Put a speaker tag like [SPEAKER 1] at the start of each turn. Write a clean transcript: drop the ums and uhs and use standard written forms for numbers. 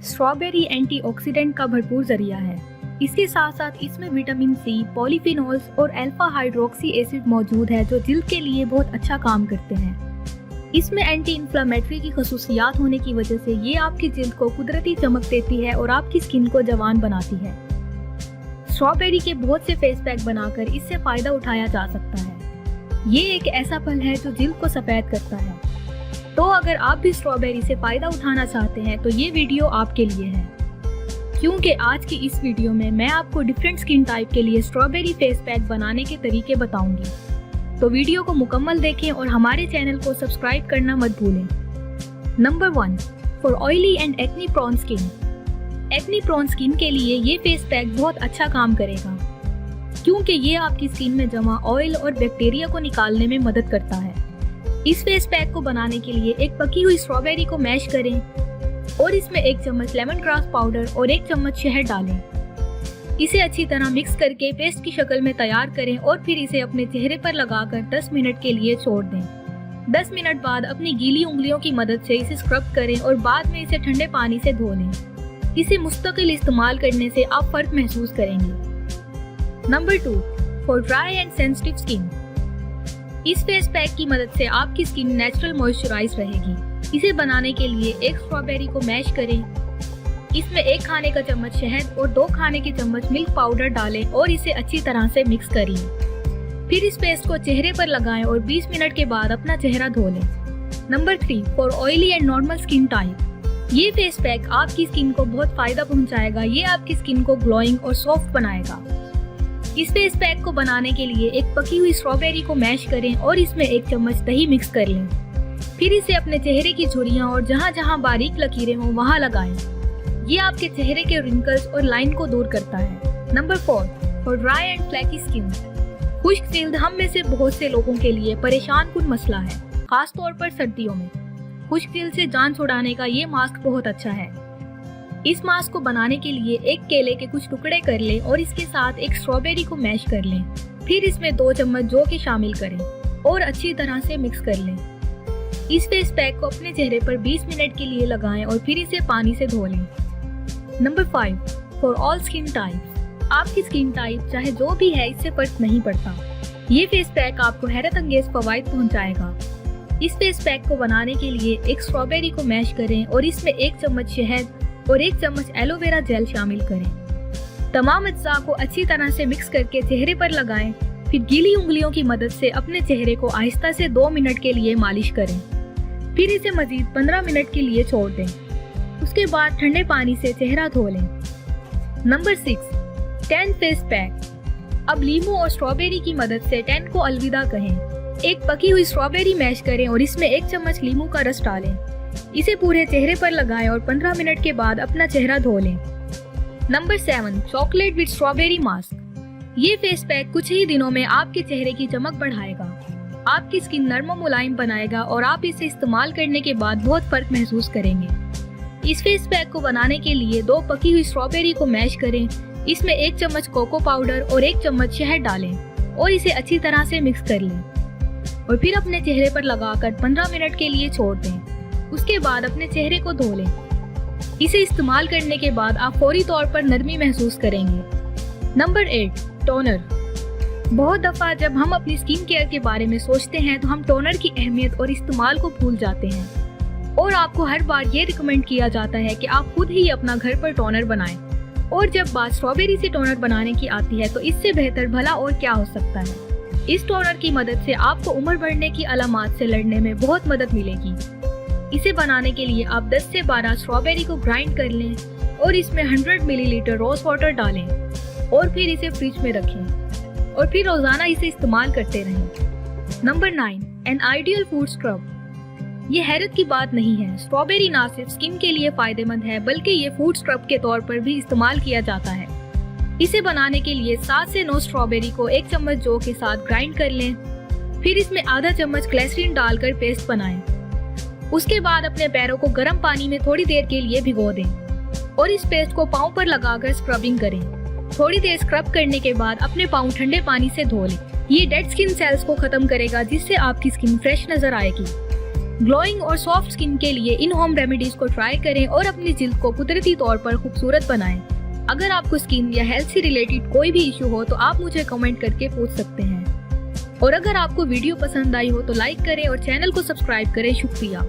[SPEAKER 1] Strawberry antioxidant का भरपूर जरिया है। इसके साथ साथ इसमें विटामिन सी, पॉलीफिनोल्स और अल्फा हाइड्रोक्सी एसिड मौजूद है जो जिल्द के लिए बहुत अच्छा काम करते हैं। इसमें एंटी इन्फ्लेमेटरी की खसूसियात होने की वजह से ये आपकी जिल्द को कुदरती चमक देती है और आपकी स्किन को जवान बनाती है। स्ट्रॉबेरी के बहुत से फेस पैक बनाकर इससे फायदा उठाया जा सकता है। ये एक ऐसा फल है जो जिल्द को सफेद करता है। तो अगर आप भी स्ट्रॉबेरी से फायदा उठाना चाहते हैं तो ये वीडियो आपके लिए है, क्योंकि आज की इस वीडियो में मैं आपको डिफरेंट स्किन टाइप के लिए स्ट्रॉबेरी फेस पैक बनाने के तरीके बताऊंगी। तो वीडियो को मुकम्मल देखें और हमारे चैनल को सब्सक्राइब करना मत भूलें। Number 1, for oily and acne prone skin. Acne prone skin के लिए ये फेस पैक बहुत अच्छा काम करेगा, क्योंकि ये आपकी स्किन में जमा ऑयल और बैक्टीरिया को निकालने में मदद करता है। इस फेस पैक को बनाने के लिए एक पकी हुई स्ट्रॉबेरी को मैश करें और इसमें 1 चम्मच लेमन ग्रास पाउडर और 1 चम्मच शहद डालें। इसे अच्छी तरह मिक्स करके पेस्ट की शक्ल में तैयार करें और फिर इसे अपने चेहरे पर लगाकर 10 मिनट के लिए छोड़ दें। 10 मिनट बाद अपनी गीली उंगलियों की मदद से इसे स्क्रब करें और बाद में इसे ठंडे पानी से धो लें। इसे मुस्तकिल इस्तेमाल करने से आप फर्क महसूस करेंगे। Number 2, for dry and sensitive skin. इस फेस पैक की मदद से आपकी स्किन नेचुरल मॉइस्चराइज रहेगी। इसे बनाने के लिए एक स्ट्रॉबेरी को मैश करें, इसमें 1 खाने का चम्मच शहद और 2 खाने के चम्मच मिल्क पाउडर डालें और इसे अच्छी तरह से मिक्स कर लें। फिर इस पेस्ट को चेहरे पर लगाएं और 20 मिनट के बाद अपना चेहरा धो लें। Number 3, for oily and normal skin type. ये फेस पैक आपकी स्किन को बहुत फायदा पहुंचाएगा। ये आपकी स्किन को ग्लोइंग और सॉफ्ट बनाएगा। इस फेस पैक को बनाने के लिए एक पकी हुई स्ट्रॉबेरी को मैश करें और इसमें 1 चम्मच दही मिक्स कर लें। फिर इसे अपने चेहरे की झुर्रियां और जहां जहां बारीक लकीरें हों वहां लगाएं। ये आपके चेहरे के रिंकल्स और लाइन को दूर करता है। Number 4, for dry and flaky skin. खुश्क जिल्द हम में से बहुत से लोगों के लिए परेशान कुन मसला है, खास तौर पर सर्दियों में। खुश्क जिल्द से जान छुड़ाने का ये मास्क बहुत अच्छा है। इस मास्क को बनाने के लिए एक केले के कुछ टुकड़े कर लें और इसके साथ एक स्ट्रॉबेरी को मैश कर लें। फिर इसमें 2 चम्मच जौ के शामिल करें और अच्छी तरह से मिक्स कर लें। इस फेस पैक को अपने चेहरे पर 20 मिनट के लिए लगाएं और फिर इसे पानी से धो लें। Number 5, for all skin types. आपकी स्किन टाइप चाहे जो भी है, इससे फर्क नहीं पड़ता। ये फेस पैक आपको हैरत अंगेज फवाइद पहुंचाएगा। इस फेस पैक को बनाने के लिए एक स्ट्रॉबेरी को मैश करें और इसमें 1 चम्मच शहद और 1 चम्मच एलोवेरा जेल शामिल करें। तमाम अज्जा को अच्छी तरह से मिक्स करके चेहरे पर लगाएं। फिर गीली उंगलियों की मदद से अपने चेहरे को आहिस्ता से 2 मिनट के लिए मालिश करें। फिर इसे मजीद 15 मिनट के लिए छोड़ दें। उसके बाद ठंडे पानी से चेहरा धो लें। Number 6, tan face pack. अब लीमू और स्ट्रॉबेरी की मदद से टैन को अलविदा कहें। एक पकी हुई स्ट्रॉबेरी मैश करें और इसमें 1 चम्मच लीमू का रस डालें। इसे पूरे चेहरे पर लगाएं और 15 मिनट के बाद अपना चेहरा धो लें। Number 7, chocolate with strawberry mask. ये फेस पैक कुछ ही दिनों में आपके चेहरे की चमक बढ़ाएगा, आपकी स्किन नर्म और मुलायम बनाएगा और आप इसे इस्तेमाल करने के बाद बहुत फर्क महसूस करेंगे। इस फेस पैक को बनाने के लिए 2 पकी हुई स्ट्रॉबेरी को मैश करें, इसमें 1 चम्मच कोको पाउडर और 1 चम्मच शहद डालें और इसे अच्छी तरह से मिक्स कर लें और फिर अपने चेहरे पर लगाकर 15 मिनट के लिए छोड़ दें। उसके बाद अपने चेहरे को धो लें। इसे इस्तेमाल करने के बाद आप फौरी तौर पर नरमी महसूस करेंगे। Number 8, toner. बहुत दफा जब हम अपनी स्किन केयर के बारे में सोचते हैं तो हम टोनर की अहमियत और इस्तेमाल को भूल जाते हैं और आपको हर बार ये रिकमेंड किया जाता है कि आप खुद ही अपना घर पर टोनर बनाएं। और जब बात स्ट्रॉबेरी से टोनर बनाने की आती है तो इससे बेहतर भला और क्या हो सकता है। इस टोनर की मदद से आपको उम्र बढ़ने की अलामात से लड़ने में बहुत मदद मिलेगी। इसे बनाने के लिए आप 10 से 12 स्ट्रॉबेरी को ग्राइंड कर लें और इसमें 100 मिलीलीटर रोज वाटर डालें और फिर इसे फ्रिज में रखें और फिर रोजाना इसे इस्तेमाल करते रहें। Number 9, an ideal food scrub. ये हैरत की बात नहीं है, स्ट्रॉबेरी ना सिर्फ स्किन के लिए फायदेमंद है बल्कि ये फूड स्क्रब के तौर पर भी इस्तेमाल किया जाता है। इसे बनाने के लिए 7 से 9 स्ट्रॉबेरी को 1 चम्मच जौ के साथ ग्राइंड कर लें। फिर इसमें आधा चम्मच ग्लिसरीन डालकर पेस्ट बनाएं। उसके बाद अपने पैरों को गर्म पानी में थोड़ी देर के लिए भिगो दें और इस पेस्ट को पाँव पर लगाकर स्क्रबिंग करें। थोड़ी देर स्क्रब करने के बाद अपने पाँव ठंडे पानी से धो लें। ये डेड स्किन सेल्स को खत्म करेगा जिससे आपकी स्किन फ्रेश नजर आएगी। ग्लोइंग और सॉफ्ट स्किन के लिए इन होम रेमेडीज को ट्राई करें और अपनी जिल्द को कुदरती तौर पर खूबसूरत बनाएं। अगर आपको स्किन या हेल्थ से रिलेटेड कोई भी इशू हो तो आप मुझे कमेंट करके पूछ सकते हैं। और अगर आपको वीडियो पसंद आई हो तो लाइक करें और चैनल को सब्सक्राइब करें। शुक्रिया।